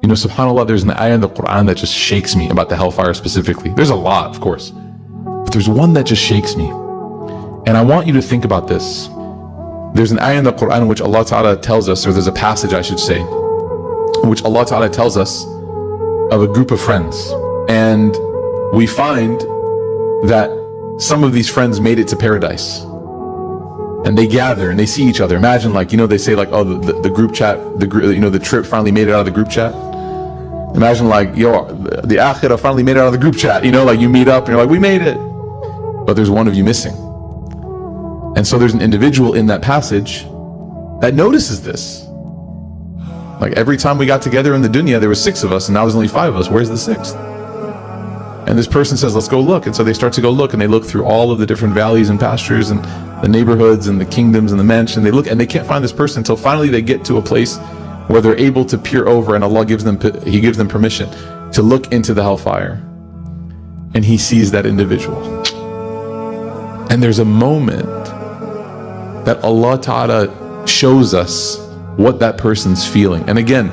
You know, subhanAllah, there's an ayah in the Quran that just shakes me about the hellfire specifically. There's a lot, of course, but there's one that just shakes me. And I want you to think about this. There's an ayah in the Quran in which Allah Ta'ala tells us, or there's a passage I should say, in which Allah Ta'ala tells us of a group of friends. And we find that some of these friends made it to paradise. And they gather and they see each other. Imagine, like, you know, they say like, oh, the group chat, the trip finally made it out of the group chat. Imagine like, yo, the akhirah finally made it out of the group chat. You know, like you meet up and you're like, we made it. But there's one of you missing. And so there's an individual in that passage that notices this. Like every time we got together in the dunya, there were 6 of us and now there's only 5 of us. Where's the 6th? And this person says, let's go look. And so they start to go look, and they look through all of the different valleys and pastures and the neighborhoods and the kingdoms and the mansion. They look and they can't find this person until finally they get to a place where they're able to peer over, and Allah gives them permission to look into the hellfire. And he sees that individual. And there's a moment that Allah Ta'ala shows us what that person's feeling. And again,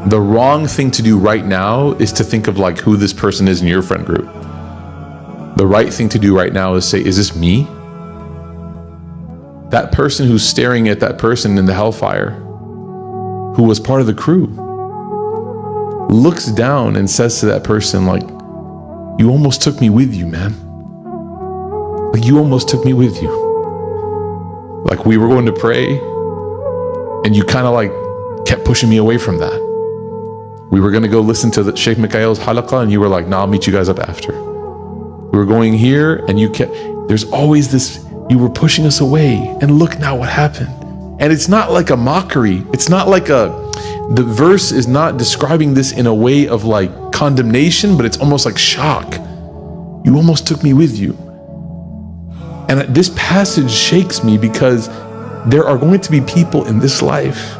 the wrong thing to do right now is to think of like who this person is in your friend group. The right thing to do right now is say, is this me? That person who's staring at that person in the hellfire, who was part of the crew, looks down and says to that person like, you almost took me with you, man. Like you almost took me with you. Like we were going to pray and you kind of like kept pushing me away from that. We were going to go listen to the Sheikh Mikhail's halaqah and you were like, nah, I'll meet you guys up after. We were going here and you kept, there's always this, you were pushing us away, and look now what happened. And it's not like a mockery. It's not like the verse is not describing this in a way of like condemnation, but it's almost like shock. You almost took me with you. And this passage shakes me because there are going to be people in this life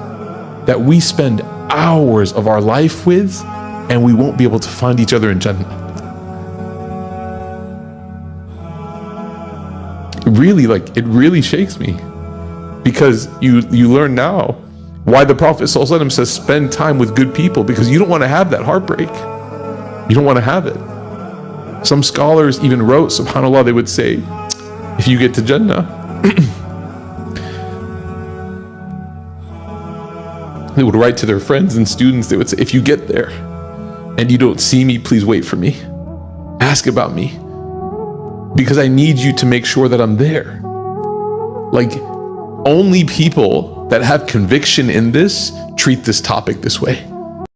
that we spend hours of our life with, and we won't be able to find each other in Jannah. Really, like, it really shakes me, because you learn now why the Prophet ﷺ says spend time with good people, because you don't want to have that heartbreak. You don't want to have it. Some scholars even wrote, subhanAllah, they would say, if you get to Jannah, they would write to their friends and students, they would say, if you get there and you don't see me, please wait for me. Ask about me, because I need you to make sure that I'm there. Like, only people that have conviction in this treat this topic this way.